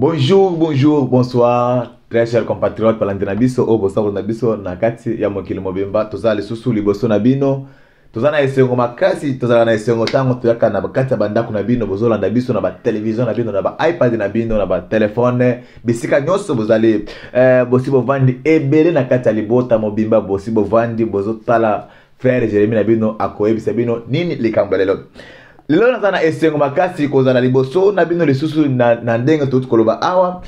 Bonjour, bonjour, bonsoir, très chers compatriotes, palandi na biso, o bosako na biso na kati ya mokili mobimba, toza lisusu liboso na bino, toza na esengo makasi, toza na esengo tango toyaka na kati ya bandako na bino, bozolanda biso na ba télévision na bino, na ba iPad na bino, na ba téléphone, bisika nyonso bozali bosi bovandi ebele na kati ya libota mobimba, bosi bovandi bozotala frère Jérémie na bino akoyebisa bino nini likambo lelo. Lelo naza na esengo makasi kozala liboso na bino lisusu na ndenge tuti koloba awa.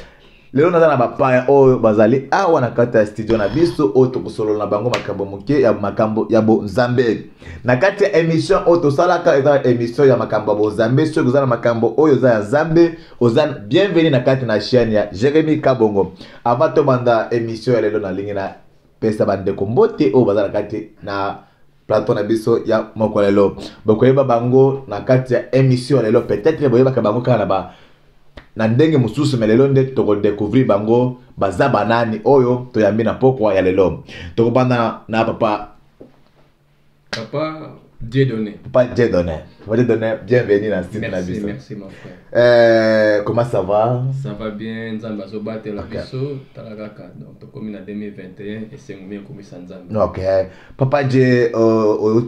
Lelo naza na bapaya oyo bazali awa na kati ya studio na biso oyo tokosolola na bango makambo moke ya makambo ya bonzambe. Na kati ya émission oyo tosalaka eza émission ya makambo ya bonzambe, soki oza na makambo oyo eza ya nzambe, oza bienvenue na kati na chaîne ya Jérémie Kabongo. Avant tobanda émission ya lelo nalingi na pesa bandeko mbote oyo baza na kati na plateau na biso ya mokolelo. Bokoyeba bango na kati ya émission lelo, peut-être boyeba ka bango kana ba na ndenge mususu melelo nde toko découvrir bango baza banani oyo toyambi na pokwa ya lelo. Tokobanda na papa Dieudonné. Papa Dieudonné. Papa Dieudonné, bienvenue dans studio na biso. Merci mon frère. Comment ça va? Ça va bien, Nzamba Zobate la biso, Talagaka. Donc tokomi na 2021 et c'est mieux comme ça Nzamba. OK. Papa J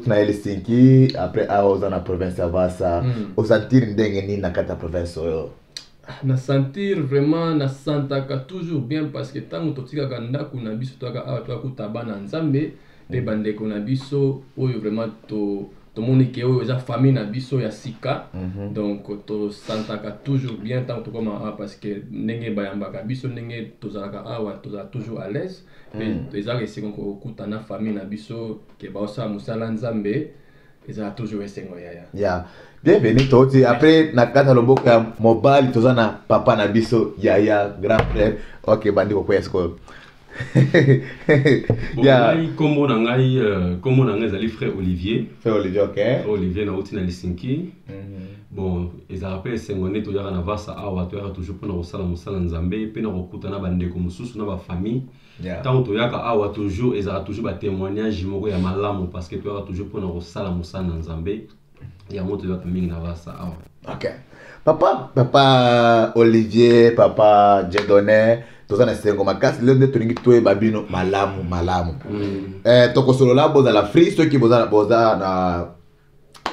na Helsinki après a oza na province ya Vasa. O sentir ndenge ni na kata province oyo. Na sentir vraiment na santaka toujours bien parce que tant totika kanda kuna biso toka awa toka kutabana Nzambe pe bandeko na biso oyo vraiment to moni ke oyo eza famille na biso ya sika. Donc to santaka toujours bien tant to comme parce que ndenge bayambaka biso ndenge tozalaka awa tozala toujours à l'aise pe eza esengo ko kutana famille na biso ke baosa musala Nzambe eza toujours esengo yaya. Yeah. Bienvenue toti. Après na kata loboko ya mobile toza na papa na biso yaya grand frère. OK bandiko kwa esko. Yeah. Kombo na ngai ezali frère Olivier. Frère Olivier, OK. Frère Olivier na uti na Helsinki. Bon, eza rappel sengone to yaka na Vasa awa to yaka toujours pour na kosala musala Nzambe pe na kokutana bandeko mususu na ba famille. Tant to yaka awa toujours eza toujours ba témoignage moko ya malamu parce que to yaka toujours pour na kosala musala Nzambe. Ya moto yaka mingi na Vasa awa. OK. Papa Olivier, papa Dieudonné, toza na sengo makasi lelo nde tolingi toyeba bino malamu. Tokosolola boza la free soki boza na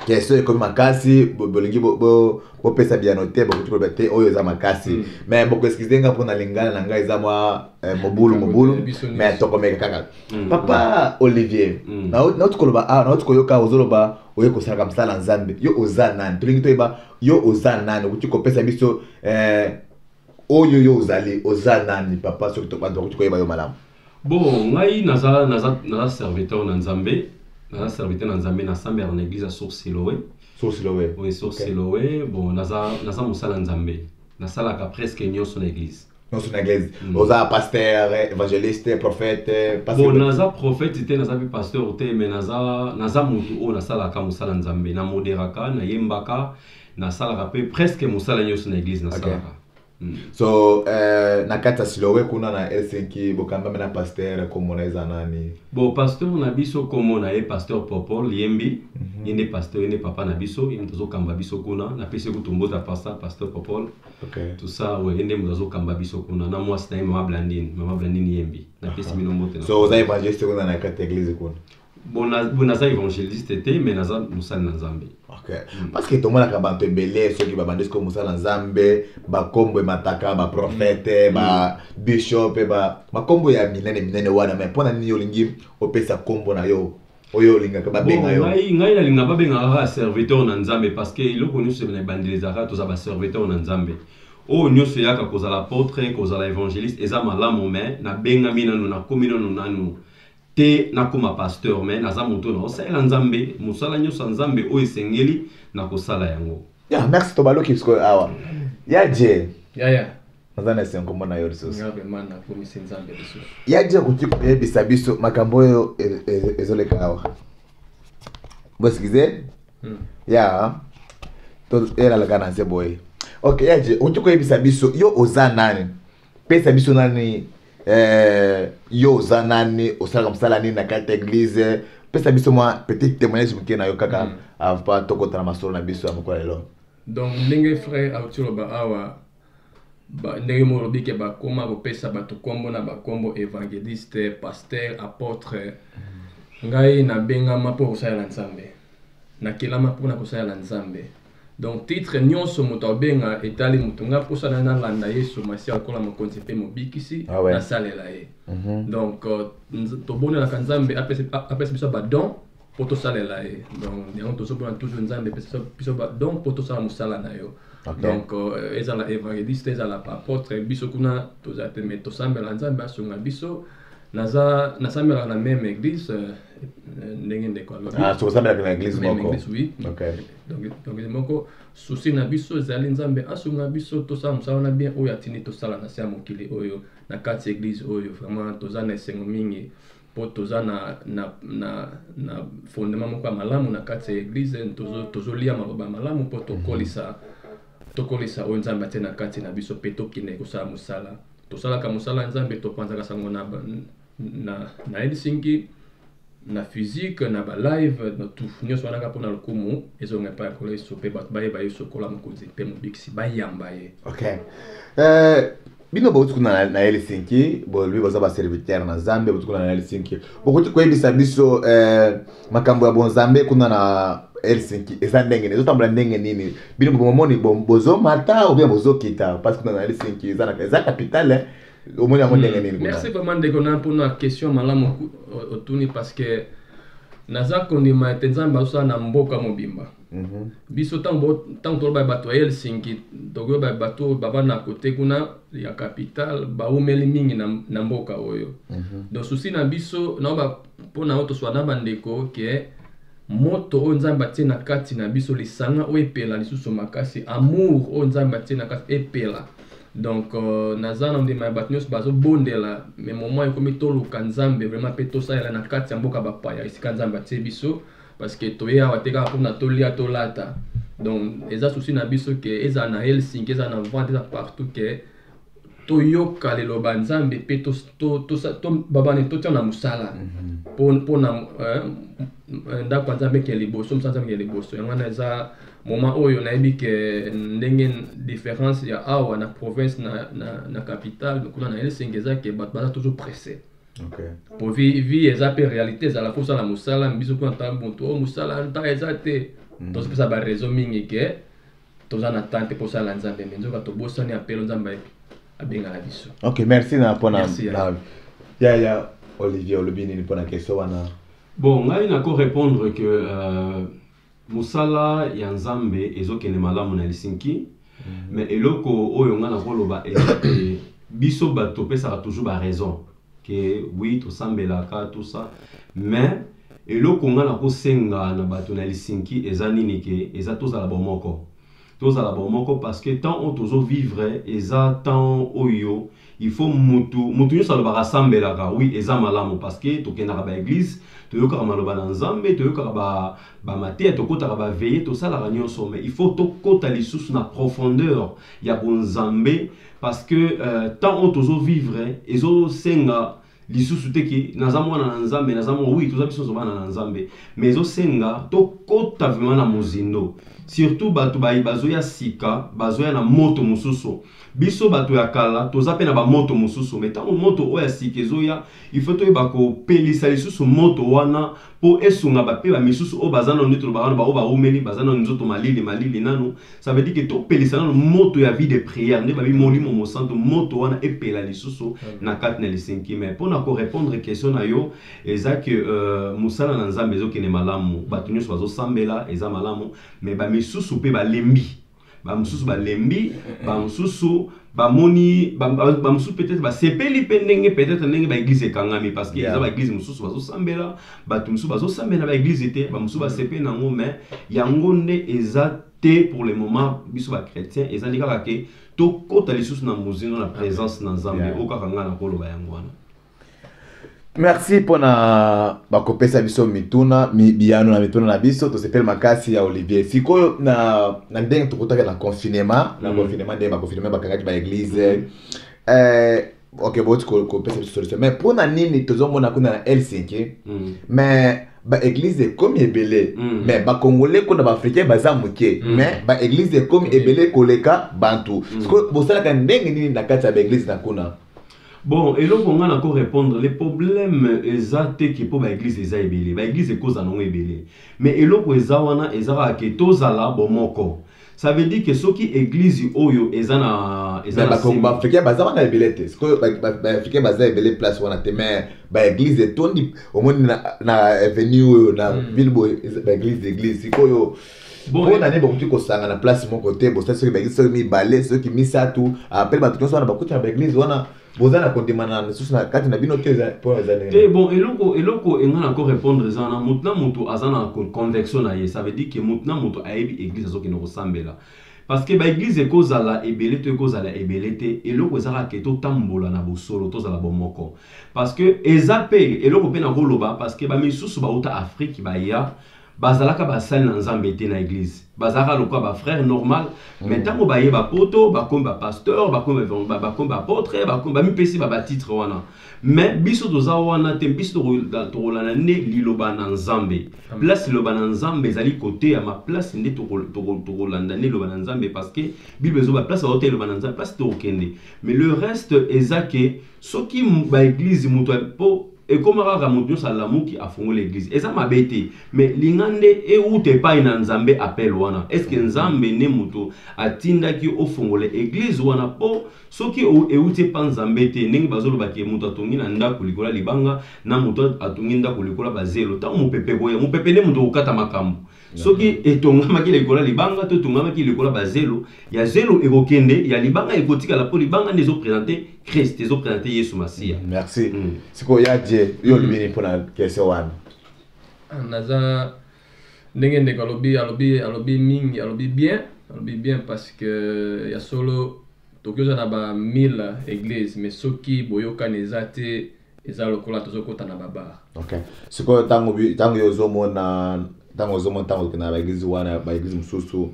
question ekomi makasi bolingi bopesa biano te bokuti te oyo eza makasi. Mais boko excuse nga mpona lingana na ngai eza mwa mobulu mais tokomeka kaka. Papa Olivier, na tukoloba na tukoyoka ozoloba oye kosala msala Nzambe. Yo oza nani? Tolingi toyeba yo oza nani okuti kopesa biso oyo yo oza nani papa soki tokanda okuti koyeba yo malamu. Bon, ngai naza serviteur na Nzambe. Naza serviteur na Nzambe na sambe na église à Source Siloé. Source Siloé. Oui, Source Siloé. Bon, naza musala Nzambe. Nasalaka presque nyonso na église. Nyonso na église. Oza pasteur, évangéliste, prophète, pasteur. Bon, naza prophète te, naza pasteur te, mais naza mutu o nasalaka musala Nzambe. Na moderaka, na yembaka, nasalaka pe presque musala nyonso na église nasalaka. So na kata Siloé kuna na Helsinki bokamba na pasteur komona eza nani? Bon, pasteur na biso komona e pasteur Popol Yembi, yende pasteur yende papa na biso, yende tozo kamba biso kuna, na pese kutumbota pasteur Popol. OK. Tout ça ouais, yende mozo kamba biso kuna na moi c'est mama Blandine Yembi. Na pese minombote na. So oza évangéliste kuna na kata église kuna. Bon naza évangéliste te mais naza musala na Nzambe. OK. Parce que tomona ka bantu ebele soki ba bandesiko musala Nzambe, ba kombo mataka, ba prophète, ba bishop, ba makombo ya minene wana mais pona nini olingi opesa kombo na yo? Oyo linga ka ba benga yo. Ngai na linga ba benga serviteur na Nzambe parce que iloko nyuso na bandelezaka to za ba serviteur na Nzambe. O nyuso yaka kozala apôtre, kozala évangéliste, eza malamu mais na benga minanu na komino nanu. Te nakoma pasteur mais naza moto na osala Nzambe musala nyosa Nzambe o esengeli na kosala yango. Ya merci to baloki sko awa. Ya je. Ya. Naza na sengo mona yo risos. Ngabe mana komisi Nzambe risos. Ya je kuti koyebisa biso makambo yo ezoleka awa. Bosikize? Ya. To era la kana se boy. OK, ya je kuti koyebisa biso yo oza nani? Pesa biso nani? Yo oza nani osala msala nini na kata église pesa biso mwa petit témoignage mke na yo kaka avant tokota na masolo na biso ya mokolo lelo. Donc ndenge frère Autilo ba awa ndenge molobi ke bakoma kopesa bato kombo na bakombo évangéliste pasteur apôtre ngai nabengama mpo kosalela nzambe nakelama mpona kosalela nzambe donc titre nyonso moto abenga etali moto nga mposana nalanda yesu masiya lokola mokonzi mpe mobikisi nasalela ye donc tobonelaka nzambe apesa biso badon mpo tosalela ye donc yango tozobona toujours nzambe epesa biso badon mpo tosala mosala na yo donc ezala évangéliste ezala apôtre biso kuna tozala te me tosambela nzambe asunga biso nasambelaka na même église ndenge ndeko alobi tokosambelaka na église moko oui donc moko souci na biso ezali nzambe asunga biso tosala mosala wana bien oyo atindi tosala na se ya mokili oyo na kati ya église oyo vraiment toza na esengo mingi mpo toza na fondement moko ya malamu na kati ya église tozolia maloba malamu mpo tokolisa oyo nzambe atie na kati na biso mpe tokende kosala mosala tosalaka mosala nzambe topanzaka sango na Helsinki na physique na ba live na tout nyonso wana mpona lokumu ezonga pa kola yesu mpe bato bayeba yesu kola mokonzi mpe mobikisi bayamba ye bino bauti kuna na Helsinki bolwi boza baserviteur na Nzambe bauti kuna na Helsinki bokuti koyebisa biso makambo ya bonzambe kuna na Helsinki eza ndenge ezotambula ndenge nini bino bomoni bozomata ou bien bozokita parce que kuna na Helsinki eza capitale omoni yango ndenge nini kuna. Merci vraiment ndeko na mpona question malamu otuni parce que naza kondima ete Nzambe azosala na mboka mobimba biso ntango toloba bato ya Helsinki tokoyoba bato baba na kote kuna ya capitale baumeli mingi na mboka oyo donc susi na biso naoba mpona oyo toswa na bandeko ke moto oyo Nzambe atie na kati na biso lisanga oyo epela lisusu makasi amour oyo Nzambe atie na kati epela donc naza na ndima ya bato nyonso bazobondela mais moment ekomi toluka Nzambe vraiment mpe tosalela na kati ya mboka bapaya esika Nzambe atie biso parce que toye awa te kaka mpona tolia tolata donc eza susi na biso ke ezala na Helsinki ezala na vente eza partout ke toyoka liloba Nzambe mpe babani totia na mosala mpona ndako ya Nzambe ke liboso mosala Nzambe ke liboso yango wana eza moment oyo nayebi ke ndenge différence ya awa na province na capitale kuna na Helsinki eza ke bato baza toujours pressé po vi eza mpe réalité ezala mpo osala mosala biso kuna ta moto oyo mosala nta eza te tozopesa baraison mingi ke toza na tante mpo osala Nzambe me nzoka tobosani apelo Nzambe abengala biso. Ok, merci na mpona ya Olivier olobi nini mpona question wana. Bon, ngai nako répondre que mosala ya Nzambe ezokende malamu na Helsinki mais eloko oyo nga nakoloba ezate biso bato pesaka toujours ba raison que oui tosambelaka tout ça mais eloko nga nakosenga na bato na Helsinki eza nini ke eza tozala bomoko parce que tant on tozo vivre eza tant oyo il faut mutu nyonso alobaka asambelaka oui eza malamu parce que tokendaka ba église toyokaka maloba na Nzambe toyokaka bamateya tokotaka baveye tosalaka nyonso mais il faut tokota lisusu na profondeur ya bonzambe parce que tant on tozo vivre ezosenga lisusu teki naza mwana na Nzambe naza mwana oui toza biso bana na Nzambe mais ezosenga tokota vraiment na mozindo surtout bato bazoya sika bazoya na moto mosusu biso bato ya kala toza pe na ba moto mosusu mais tant moto oya sika ezoya il faut toyeba kopelisa lisusu moto wana po esunga ba pe ba misusu o bazana nito ba ba umeli bazana nzoto malili nanu ça veut dire que topelisa na moto ya vie de prière nde ba bi molimo mo santo moto wana epela lisusu na kati na Helsinki mais pour na ko répondre question na yo eza que musala na Nzambe ezokene malamu bato nyonso bazosambela eza malamu mais ba misusu pe balembi bamususu balembi bamususu bamoni bamususu peut-être basepeli pe ndenge peut-être ndenge ba église ekangami parce que eza ba église mususu bazosambela bato mususu bazosambela ba église te bamususu basepeli nango mais yango nde eza te pour le moment biso ba chrétien eza likaka ke tokota lisusu na mozino na présence na Nzambe okaka nga na koloba yango wana. Merci pona bakopesa biso mituna biyano na mituna na biso to sepel makasi ya Olivier sikoyo na ndenge tokotaka na confinement ndenge ba confinement bakangaki ba église ok boti ko pesa biso solution mais pona nini tozomona kuna na Helsinki mais ba église comme ebele mais ba congolais ko na ba africain baza muke mais ba église comme ebele koleka bantu parce que bosala ka ndenge nini na kati ya ba église na kuna. Bon, et là, on va encore répondre. Les problèmes exacts qui pour l'église est ébélé. L'église est cause non ébélé. Mais et là, on va que tous là bon moko. Ça veut dire que ceux qui église oyo ezana ezana comme africain baza wana ébélé te. Parce que africain baza ébélé place wana te mais ba église tondi au moins na avenue na ville boy ba église sikoyo. Bon, on a des gens qui sont à la place mon côté, bon ça c'est que ceux qui balé, ceux qui mis ça tout, après bah tout ça on a beaucoup de l'église, on a besoin de continuer na sous na carte na bino pour les années. Et bon, et loko et on encore répondre ça na maintenant mutu azana conviction na ye, ça veut dire que maintenant mutu aibi église zo qui nous ressemble là. Parce que ba église e cause la ebelete cause la ebelete et loko ezala ke to tambola na bosolo to za la bomoko. Parce que ezape et loko pe na koloba parce que ba misusu ba uta Afrique ba ya bazalaka basali na nzambe te na église bazalaka lokwa ba frère normal mais tango baye ba poto ba comme ba pasteur ba comme ba apôtre ba comme ba mipesi ba titre wana mais biso toza wana te biso to rolana ne liloba na nzambe place liloba na nzambe ezali côté ya ma place nde to rolanda ne liloba na nzambe parce que bible zo ba place ba liloba na nzambe place to okende mais le reste ezake soki ba église muto po et comme rara mutu salamu qui a fondé l'église et ça m'a bêté mais lingande et où t'es pas une nzambe appel wana est-ce que nzambe ne mutu atinda qui au fondé l'église wana po so qui et où t'es pas nzambe te ningi bazolo ba ki mutu atungi na nda kulikola libanga na mutu atungi nda kulikola bazelo ta mu pepe boya mu pepe ne mutu okata makambo soki etongama ki likola libanga to tongama ki likola bazelo ya zelo ekokende ya libanga ekotika la po libanga nezo présenter Christ ezo présenter Yesu Masia. Merci. Siko ya je yo libini pona question wana. Naza ndenge ndeko alobi mingi alobi bien parce que ya solo tokyoza na ba 1000 églises mais soki boyoka nezate eza lokola tozokota na baba. OK. Siko tango yozo mona tango zomo tango kina ba église wana ba église mususu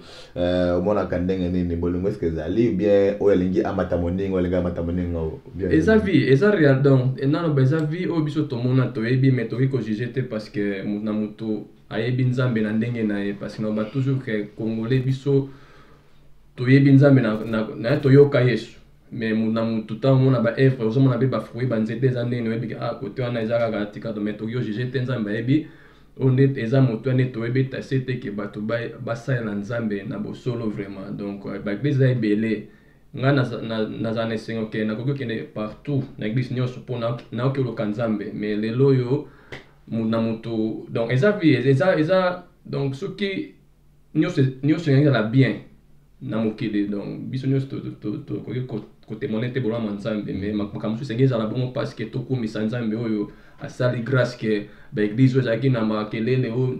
mona kandenge nini bolingo est-ce que zali bien oyelingi amata moningo oyelinga amata moningo bien eza vie eza real donc enano ba eza vie o biso to mona to yebi mais to ko juger te parce que na mutu ayebi nzambe na ndenge na ye parce que no ba toujours que congolais biso to yebi nzambe na to yoka Yesu mais na mutu ta mona ba œuvre ozo mona be ba fruit ba nzete za ndenge no yebi côté wana eza ka tika to mais to yo juger te nzambe yebi onde eza moto ane toyebi tase te ke bato basalela nzambe na bosolo vraiment donc ba église eza ebele nga naza na esengo ke nakoki okende partout na église nyonso mpo naoki oloka nzambe mais lelo oyo na moto donc eza vie eza donc soki nyonso ezala bien na mokili donc biso nyonso tokoki kotemone te bolama nzambe mais makambo mosusu esengeli ezala bongo parce ke tokumisa nzambe oyo asali grâce que ba église ezalaki na makelele oyo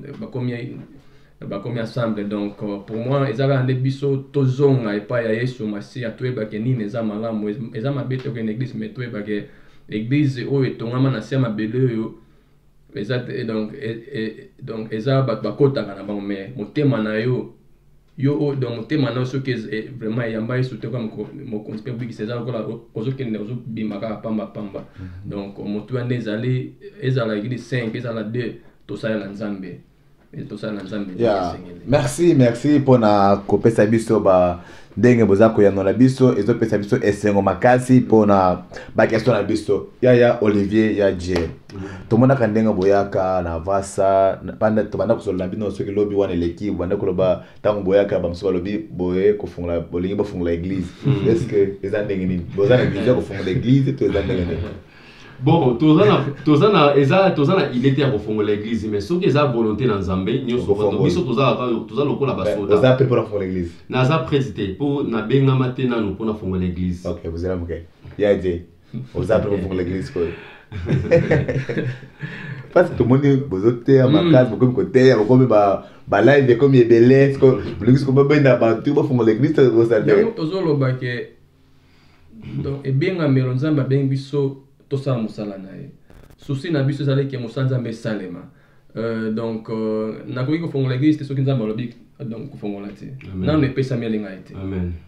bakomi ensemble donc pour moi ezalaka nde biso tozonga epai ya Yesu Masia toyebake nini eza malamu eza mabe te okende église mais toyebake église oyo etongama na se ya mabele oyo eza donc eza bato bakotaka na bango mais motema na yo donc motema na yo soki vraiment eyamba Yesu te kwa mokonzi mpe bikisa eza lokola ozokende ozobima kaka pamba donc motu wana ezala église 5 ezala 2 tosalela nzambe merci mpona kopesa biso ndenge boza koyanola biso ezopesa biso esengo makasi mpona bakestion na biso ya Olivier ya je tomonaka ndenge boyaka na vasa tobanda kosolola bino soki lobi wana eleki banda koloba ntango boyaka bamosusu balobi bolingi bofungula église est ce que eza ndenge nini boza na vision kofungula église to eza ndenge nini? Bon, tozana il était à refoncer l'église mais ceux qui ont volonté dans Zambé nous biso toza lokola basoda oza pe pour refoncer l'église naza président pour na benga matena nous pour refoncer l'église. OK, vous allez me ya je oza pe pour refoncer l'église quoi parce que tout le monde bozote amakasi beaucoup côté beaucoup ba live comme ebele ko l'église ko ba na ba tu ba refoncer l'église oza donc tozoloba ke donc ebenga melo nzamba benga biso tosala mosala na ye souci na biso ezalaki mosala nzambe esalema donc nakoki kofongola église te soki nzambe alobi donc kofongola te nano epesami elenga ye te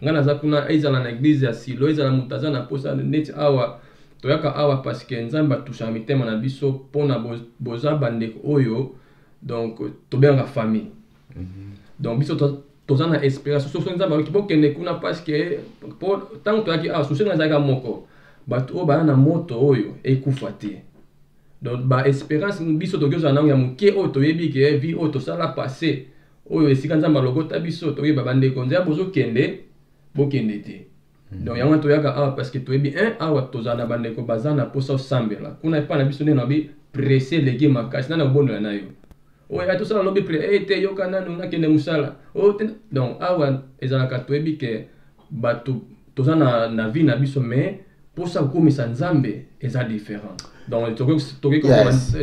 ngai naza kuna ezala na église ya Silo ezala moto aza na posa neti awa toyaka awa parce que nzambe atushaka mitema na biso mpona boza bandeko oyo donc tobenga la famille. Donc biso toza na espérance so nzamba ki bokende kuna parce que tant to aki so na zaga moko bato o ba na moto oyo ekufa te. Donc ba espérance biso togezo na ya muke o toyebi ke vie o to sala passé oyo esika nzamba lokota biso to yeba bande konza bozo kende bokende te. Donc yango to yaka parce que toyebi awa tozana bande ko bazana posa sambela kuna pa na biso ne na bi pressé legi makasi na bondo na yo. Oh, ya tout ça lobby pré te yo kana nuna kende musala. Oh, donc awa ezalaka toyebi ke bato tozana na vie na biso mais pour ça komisa nzambe eza différent. Donc toke ko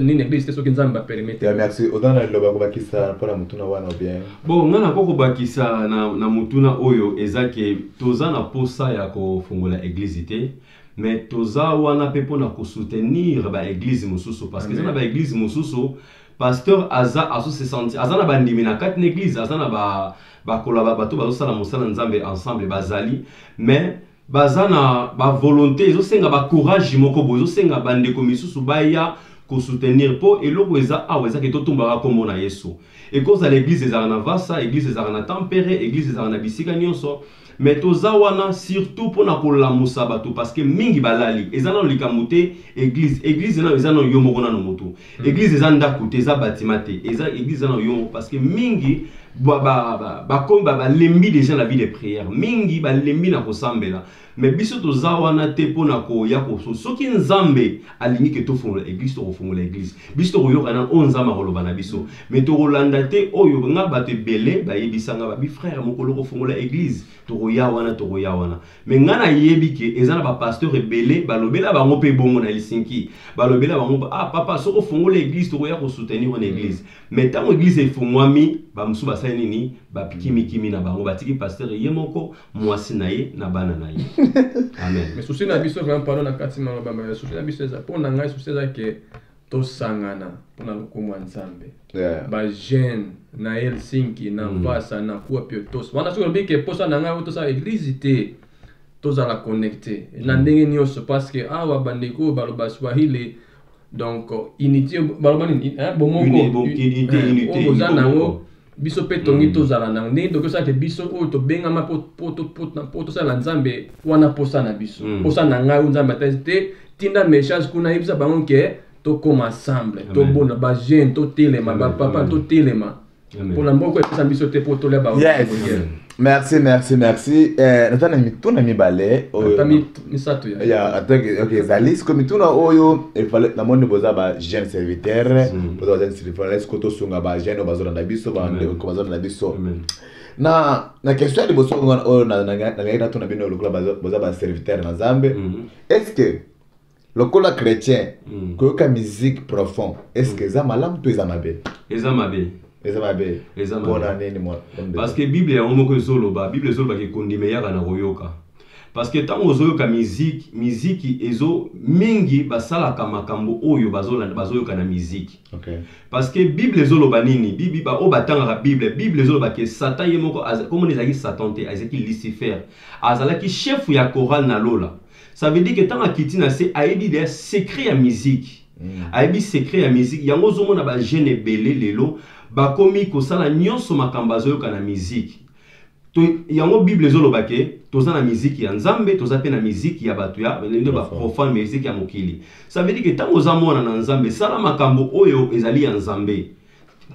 ni l'église ce que nzamba permettre. Ya merci. Odana loba ko bakisa pour la mutuna wana bien. Bon, ngana ko bakisa na mutuna oyo ezake tozana posa ya ko fungola église te. Mais toza wana pe pona ko soutenir ba église mususu parce que na ba église mususu pasteur aza se sentir aza na bandimi na kati l'église aza na ba kolaba bato bazo sala mosala nzambe ensemble bazali mais bazana ba volonté zo senga ba courage moko bozo senga bande ko misusu baya ko soutenir po eloko eza aweza ke totumba ko mona Yesu et cause à l'église ezara na vasa église ezara na tempéré église ezara na bisika nyonso mais toza wana surtout pour na kolamusa bato parce que mingi balali ezana likamute église na ezana yo moko na moto église ezanda kote eza bâtiment te eza église na yo parce que mingi ba lembi déjà la vie de prière mingi ba lembi na kosambela mais biso toza wana te pona ko ya ko soki nzambe alingi ke to fongola église to fongola église biso to yo kana onzama koloba na biso mais to rolanda te oyo nga bato belé ba yebisanga ba bi frère mokolo ko fongola église to ya wana mais nga na yebi ke ezana ba pasteur belé balobela bango pe bongo na lisinki balobela bango papa soko fongola église to ya ko soutenir une église mais tant église efungwami ba musu basali nini ba pikimi na bango batiki pasteur yemoko mwasi na ye na bana na ye. Amen. Mais souci na biso vraiment pardon na kati maloba mais souci na biso eza pona ngai souci eza ke to sangana pona lokomo nzambe. Ba jeune na Helsinki na Vasa na Kuopio tos. Wana so lobi ke posa na ngai to sa église te to za la connecter. Na ndenge nyonso parce que awa bandeko baloba Swahili donc unité baloba ni bomoko unité biso pe tongi tozala na ndenge tokosa ke biso oyo tobengama po tosala nzambe wana posa na biso posa na ngai nzambe te tinda message kuna yebisa bango ke tokoma ensemble tobona ba jeune totelema ba papa totelema mpona mboko epesa biso te po tolia bango. Merci. Natana mituna mibale misato ya atake okay zalis comme mituna oyo il fallait na monde boza ba jeune serviteur boza jeune serviteur est-ce que to sunga ba jeune bazo na biso ba ndeko ko bazo na biso na question de boso oyo na tuna bino lokula boza ba serviteur na Nzambe est-ce que lokola chrétien koyoka musique profond est-ce que za malamu to ezamabe parce que Bible ya omoko ezoloba Bible ezoloba ke kondime yaka na koyoka parce que tant ozoyoka musique ezo mingi basalaka makambo oyo bazoyoka na musique parce que Bible ezoloba nini Bible ba o batanga Bible ezoloba ke Satan ye moko comme ezaki Satan te ezaki Lucifer azalaki chef ya chorale na lola ça veut dire que tant akiti na se ayebi des secrets ya musique ayebi secret ya musique yango zomona ba jeune belé lelo bakomi kosala nyonso makambo azoyoka na musique to yango Bible ezoloba ke toza na musique ya Nzambe toza pe na musique ya bato ya nende ba profane musique ya mokili ça veut dire que tango zamona na Nzambe sala makambo oyo ezali ya Nzambe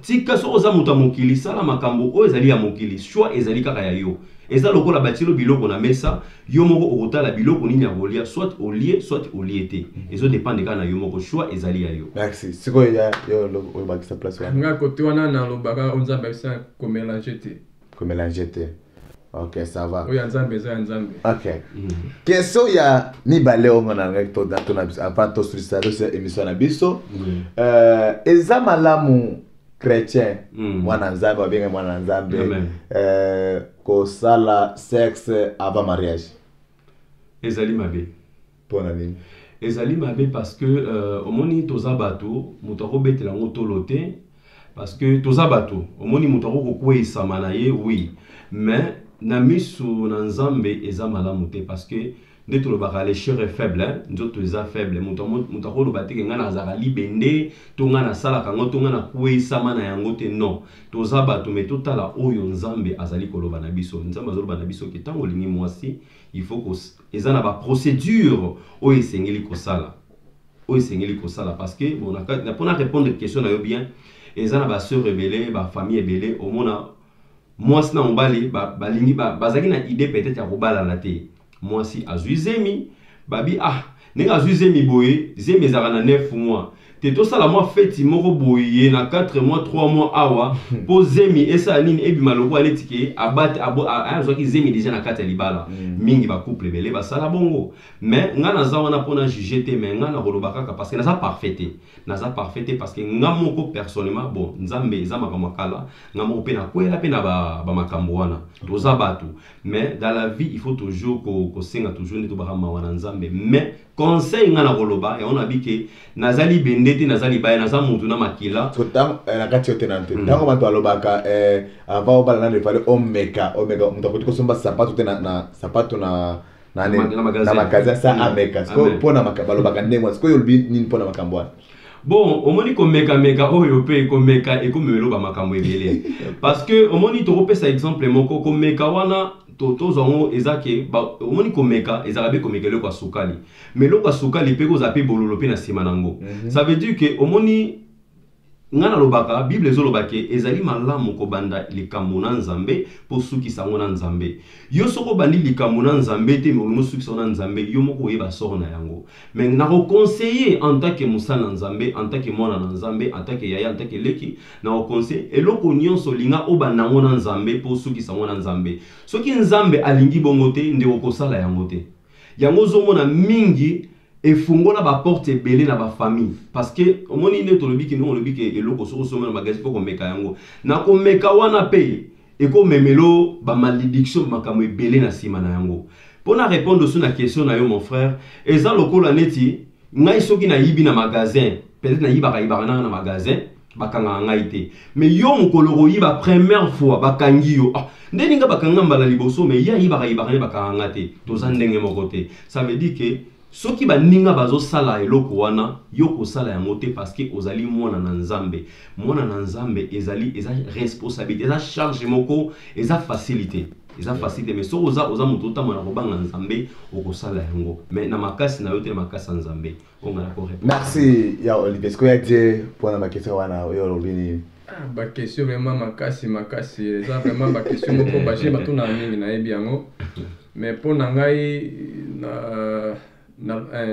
tika so oza muta mokili sala makambo oyo ezali ya mokili choix ezali kaka ya yo eza lokola batilo biloko na mesa yo moko okotala biloko nini ya kolia soit olie te ezo dépendre kana yo moko choix ezali ya yo. Merci siko ya yo lo bakisa place wana nga kote wana na lobaka Nzambe sa ko mélanger te. Ok, ça va. Oui, Nzambe za Nzambe. Ok. Question ya mibale ongo na ngai to dans avant to sur cette émission na biso eza malamu chrétien mwana Nzambe wabenga mwana Nzambe ko sala sexe avant mariage ezali mabe pona nini ezali mabe parce que omoni toza bato moto akobetela ngo tolote parce que toza bato omoni moto akokweyisama na ye oui mais na misu na Nzambe eza malamu te parce que nde tolobaka les chers est faible nzoto eza faible moto akoloba te nga nazala libende to nga nasalaka yango to nga nakweyisama na yango te non toza bato me totala oyo nzambe azali koloba na biso nzambe azoloba na biso ke ntango olingi mwasi il faut que eza na baprocédure oyo esengeli kosala parce que bon mpona répondre question na yo bien eza na basœur ebele bafamille ebele omona mwasi na mobali balingi bazalaki na idée peut-être ya kobalana te mwasi azwi zemi babi ndenge azwi zemi boye zemi ezalaka na 9 mois te tosala mwa feti moko boye na 4 mois 3 mois awa po zemi esala nini ebima lokola neti ke azwaki zemi deja na kati ya libala mingi bacouple ebele basala bongo mais nga naza wana mpona juge te mais nga nakoloba kaka parce que naza parfait te parce que nga moko personnellement bon nzambe eza makambo akala nga moko mpe nakwela mpe na bamakambo wana toza bato mais dans la vie il faut toujours kosenga toujours nde tobaka mawa na nzambe mais conseil nga nakoloba yango nabi ke nazali bende te nazali baya naza mutu na makila na kati yo te na nte ntango bato alobaka avant obala nano efale omeka moto akoti kosomba sapato te na sapato na magasin sa ameka mpona balobaka ndenge wana sikoyo olobi nini mpona makambo wana bon omoni komeka oyo pe komeka ekomelo ba makambo ebele parce que omoni tokopesa exemple moko komeka wana tozango ezake omoni komeka ezaka be komeka eloko ya sukali mais eloko ya sukali mpe kozala mpe bololo mpe na nsima nango ça veut dire que omoni nga nalobaka bible ezolobake ezali malamu kobanda likambo na nzambe mpo sukisa yango na nzambe yo soko obandi likambo na nzambe te olingi osukisa yango na nzambe yo moko oyeba soro na yango mais nakoconseille en tant que mosala na nzambe en tant que mwana na nzambe en tant que yaya en tant que leki nakoconseille eloko nyonso olinga obanda yango na nzambe mpo osukisa yango na nzambe soki nzambe alingi bongo te nde okosala yango te yango ozomona mingi efungola ba porte ebele na ba famille parce que omoni ne tolobiki no olobiki eloko soko soma na magasin poko meka yango na ko meka wana pe eko memelo ba malédiction makambo ebele na sima na yango pona répondre sur la question na yo mon frère eza lokola neti ngai soki na yibi na magasin peut-être na yiba na magasin bakanga ngai te mais yo mokolo yiba première fois bakangi yo ndeni nga bakanga mbala liboso mais ya yiba bakanga te toza ndenge moko te ça veut dire que soki baninga bazosala eloko wana yo kosala yango te parce que ozali mwana na nzambe eza responsabilité eza charge moko eza facilité mais so oza moto otambola kobanga nzambe okosala yango mais na makasi na yo te na makasi ya nzambe ongala ko répondre. Merci ya Olivier sko ya te mpona bakestion wana oyo olobini bakestion vraiment makasi eza vraiment bakestion moko baje batuna mingi nayebi yango mais mpona ngai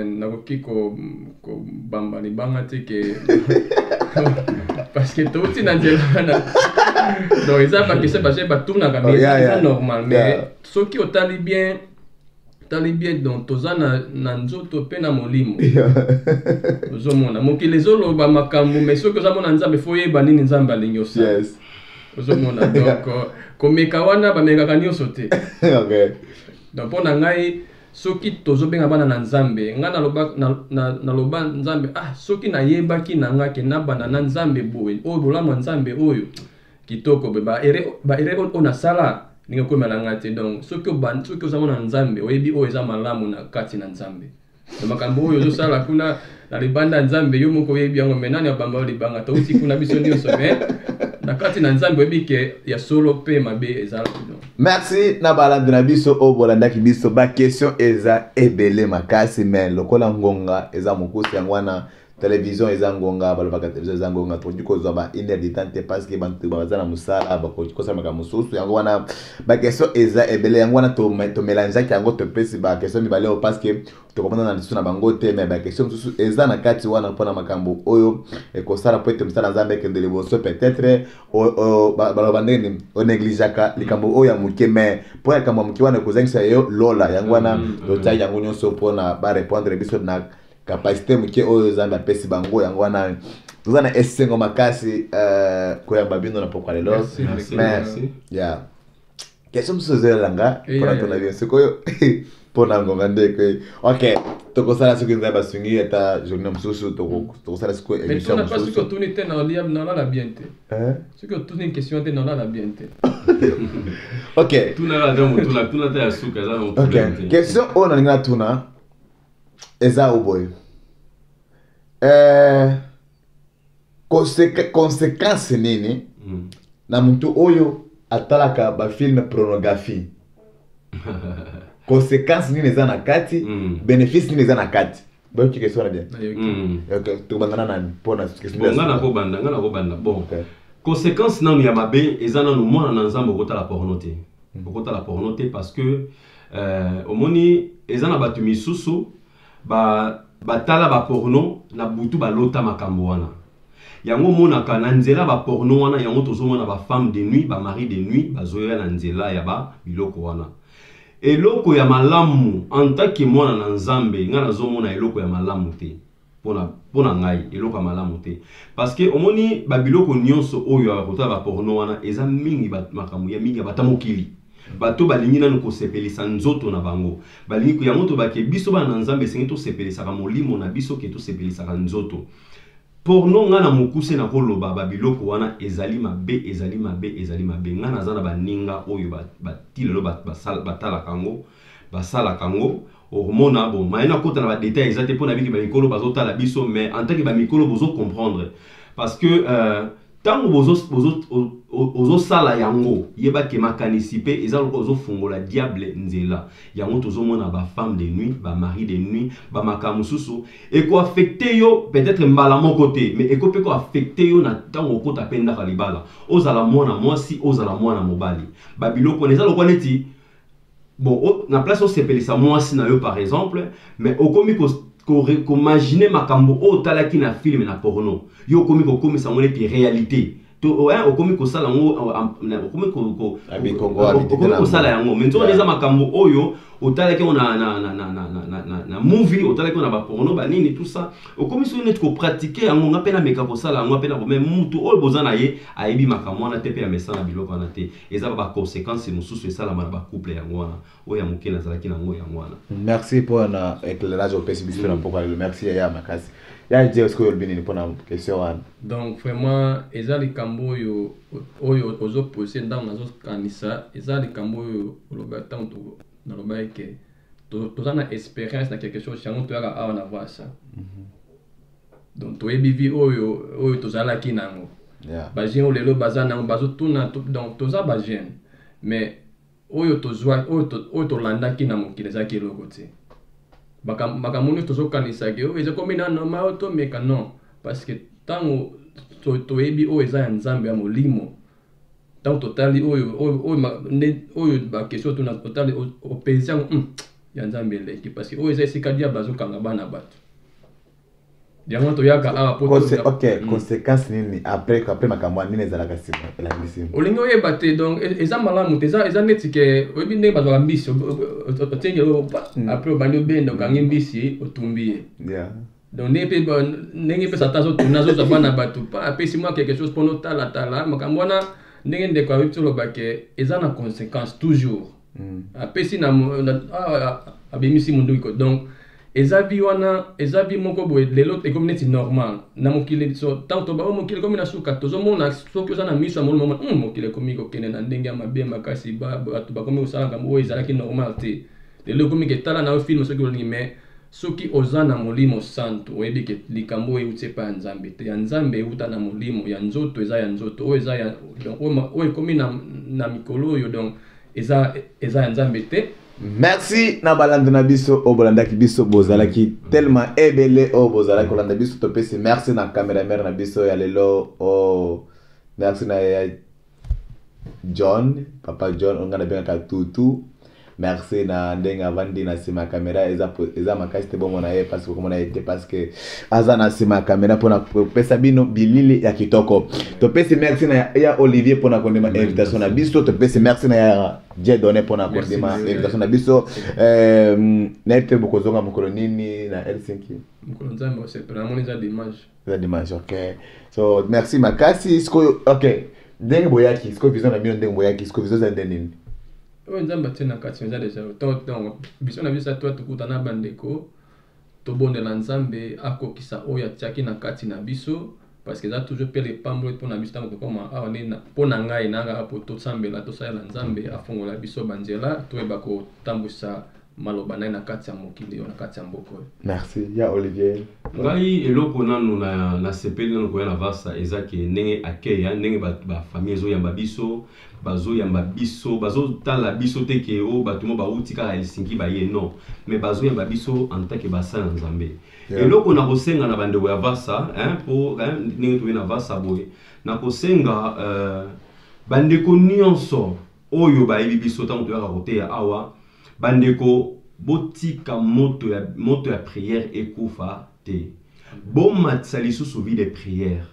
nakoki kobamba libanga te ke parce que touti na nzela wana donc eza bakese baje batunaka mais eza normal mais soki otali bien donc toza na nzoto mpe na molimo ozomona mokili ezoloba makambo mais soki ozamona nzambe fo oyeba nini nzambe alingi osala ozomona donc komeka wana bamekaka nyonso te donc mpona ngai soki tozobenga bana na nzambe nga naloba nzambe soki nayebaki na nga ke nabanda na nzambe boye oyo bolamu ya nzambe oyo kitoko ba ere oyo nasala ninga komela nga te donc soki ozamona na nzambe oyebi oyo eza malamu na kati na nzambe makambo oyo ozosala kuna na libanda ya nzambe yo moko oyebi yango me nani abamba yo libanga touti kuna biso nyonso me na kati na nzambe oyebi ke ya solo mpe mabe ezala merci na balandi na biso oyo bolandaki biso bakestion eza ebele makasi me lokola ngonga eza mokusi yango wana télévision eza ngonga balobaka télévision eza ngonga tokoki kozwa ba 1 heure de temps te parce que bantu baza na mosala bakoki kosala makambo mosusu yango wana bakestion eza ebele yango wana tomelangeaki yango topesi bakestion mibale oyo parce que tokomona na lisusu na bango te mais bakestion mosusu eza na kati wana mpona makambo oyo ekosala po ete mosala nzambe ekende liboso peut-être baloba ndenge onegligeaka likambo oyo ya moke mais mpona likambo ya moke wana ekozangisa yo lola yango wana totiaki yango nyonso mpona barépondre biso na capacité moke oyo nzambe apesi bango yango wana toza na esengo makasi koyamba bino na pokwa lelo mais ya question mosusu ezolelanga mpona tona bien sikoyo mpona ngonga ndeke ok tokosala soki nzambe asungi ata journée mosusu tokosala siko émission mais mosusu soki otuni te nalala bien te soki otuni question te nalala bien te ok tuna te ya suka eza na ok question oyo nalingi natuna eza oyo boye conséquence nini na mutu oyo atalaka bafilme pornographie conséquence nini eza na kati bénéfice nini eza na kati boyoki question na bien ok tokobanda nani mpona nga na kobanda bon conséquence nanu ya mabe eza nanu mwana na nzambe okotala porno te parce que omoni eza na bato misusu batala baporno na butu balota makambo wana yango monaka na nzela baporno wana yango tozomona bafemme de nuit bamari de nuit bazoya na nzela ya biloko wana eloko ya malamu en tant que mwana na nzambe nga nazomona eloko ya malamu te pona ngai eloko ya malamu te parce que omoni babiloko nyonso oyo akotala baporno wana eza mingi makambo ya mingi ya batamokili bato balingi nanu kosepelisa nzoto na bango balingi yango tobake biso bana na nzambe esengi tosepelisaka molimo na biso ke tosepelisaka nzoto porno nga na mokuse na koloba babiloko wana ezali mabe nga naza na baninga oyo batilelo basalaka kango hormona bon mayena kota na badetail eza te mpona biki bamikolo bazotala biso mais en tant que bamikolo bozo comprendre parce que tango ozosala yango yebake makanisi mpe eza loko ozofungola diable nzela yango tozomona bafemme de nuit bamari de nuit bamakambo mosusu ekoaffecte yo peut-être mbala moko te mais eko mpe koaffecte yo na ntango okota mpe ndaka libala ozala mwana mwasi ozala mwana mobali babiloko eza lokwa neti bon na place osepelisa mwasi na yo par exemple mais okomi komagine makambo oyo otalaki na filme na porno yo okomi kokomisa ngo neti réalité okomi kosala yango okomi kosala yango mais nzoko eza makambo oyo otalaki yango na movie otalaki yango na baporno banini tout ça okomi soki neti kopratike yango nga mpe nameka kosala yango mpe nakome mutu oyo boza na ye ayebi makambo wana te mpe amesa na biloko wana te eza baconséquence mosusu esalama na bacouple yango wana oyo ya moke nazalaki nango yango wana. Merci mpona éclairage opesi biso na mpoko lelo merci ya makasi ya je est-ce que olbini mpona question wana donc vraiment eza likambo oyo ozopose ntango nazokanisa eza likambo oyo oloba ntango naloba eke toza na expérience na quelque chose yango toyaka awa na voir ça donc toyebi vi oyo tozalaki nango bagene oyo lelo baza nango bazotuna donc toza bagene mais oyo tozwa oyo tolandaki na mokili ezalaki eloko te makambo nini tozokanisaki oyo eza komi na normal oyo tomeka non parce que ntango toyebi oyo eza ya nzambe ya molimo ntango totali oyo bakestion totali opesi yango ya nzambe eleki parce que oyo eza esika diable azokanga bana bato yango toyaka awa po conséquence nini après makambo nini ezalaka nsima olingi oyeba te donc eza malamu te eza neti ke oyebi ndenge bazwaka mbisi otiengelo après obandi obenda okangi mbisi otumbi ye donc ndenge mpe satan azotuna azozwa bana bato pa apesi mwa quelque chose mpona otalatala makambo wana ndenge ndeko ayebi tolobake eza na conséquence toujours apesi abimisi munduki donc eza vi moko boye lelo ekomi neti normal na mokili so tant toba mokili ekomi na suka tozomona soki oza na miso ya molimo mokili ekomi kokende na ndenge ya mabe makasi bato bakomi kosala makambo oyo ezalaki normal te lelo ekomi ketala na film soki olingi mais soki oza na molimo santo oyebi ke likambo oyo euti epa ya nzambe te ya nzambe euta na molimo ya nzoto eza ya nzoto oyo eza ya oyo ekomi na mikolo oyo donc eza ya nzambe te. Merci na balanda na biso o bolandaki biso bozalaki tellement ebele o bozalaki kolanda biso topesi merci na cameraman na biso ya lelo o merci na John papa John ongana benga tutu merci na ndenga vandi na sima camera eza makasi te bomo na ye parce que komona ete parce que aza na sima camera pona pesa bino bilili ya kitoko topesi merci na ya Olivier pona kondima invitation na biso topesi merci na ya Dieu donné pona kondima invitation na biso na ete bokozonga mokolo nini na Helsinki mokolo nzambe osepela moni za dimanche okay so merci makasi sko okay ndenge boyaki sko vision na bino ndenge boyaki sko vision za ndenini oyo nzambe atie na kati eza deja donc biso na biso to tukutana bandeko tobondela nzambe akokisa oyo atiaki na kati na biso parce que eza toujours pe le pambo mpona biso ntango tokoma awa mpona ngai nanga apo tosambela tosalela nzambe afongola biso banzela toyeba kotambwisa maloba na ye na kati ya mokili oyo na kati ya mboka oyo. Merci ya Olivier. ngai eloko nanu na sepeli nanu koya na vasa eza ke ndenge akeya ndenge bafamille ezoyamba biso bazoyamba biso bazotala biso te ke o bato mo bauti kaka Helsinki baye non mais bazoyamba biso en tant que basala na nzambe. Eloko na kosenga na bandeko ya vasa po ndenge toye na vasa boye na kosenga bandeko nyonso oyo bayebi biso ntango toyaka koteya awa bandeko botika moto ya prière ekufa te bomatisa lisusu vie de prière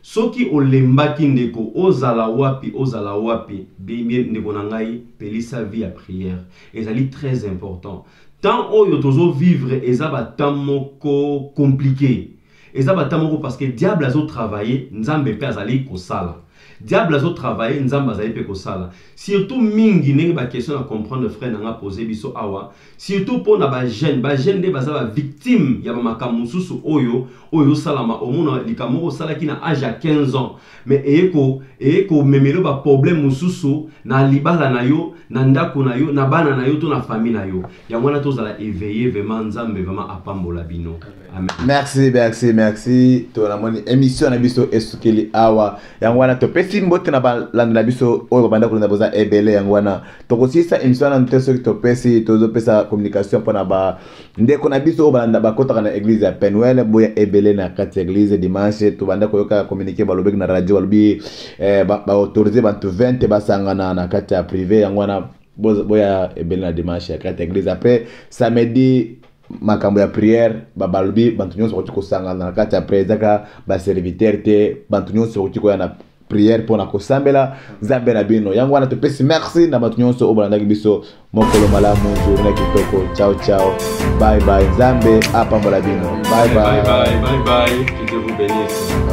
soki olembaki ndeko ozala wapi bimie ndeko na ngai pelisa vie ya prière ezali très important tant oyo tozo vivre eza batam moko compliqué eza batam moko parce que diable azo travailler nzambe pe azali kosala diable azo travailler nzamba azali pe kosala surtout mingi ndenge ba question à comprendre frère nanga poser biso awa surtout pour na ba jeune de baza ba victime ya ba makambo mususu oyo salama omona likamoko sala ki na âge à 15 ans mais eko memelo ba problème mususu na libala na yo na ndako na yo na bana na yo to na famille na yo ya mwana tozala éveiller vraiment nzambe vraiment apambola bino. Amen. Merci. To na moni émission na biso esukeli awa yangwana to pesi mbote na balanda biso oyo banda ko na boza ebele yangwana to kosisa émission na nteso to pesi to zo pesa communication pona ba ndeko na biso o balanda bakota na église ya Penuel boya ebele na kati église dimanche to banda ko yoka communiquer balobek na radio balobi ba autoriser bantu 20 basangana na kati ya privé yangwana boya ebele na dimanche ya kati église après samedi makambo ya prière babalobi bantu nyonso ko kosangana na kati après zaka ba serviteur te bantu nyonso ko na prière pour na kosambela nzambe na bino yango wana topesi merci na bantu nyonso obalanda biso mokolo malamu journée kitoko ciao bye nzambe apambola bino bye bye que Dieu vous bénisse.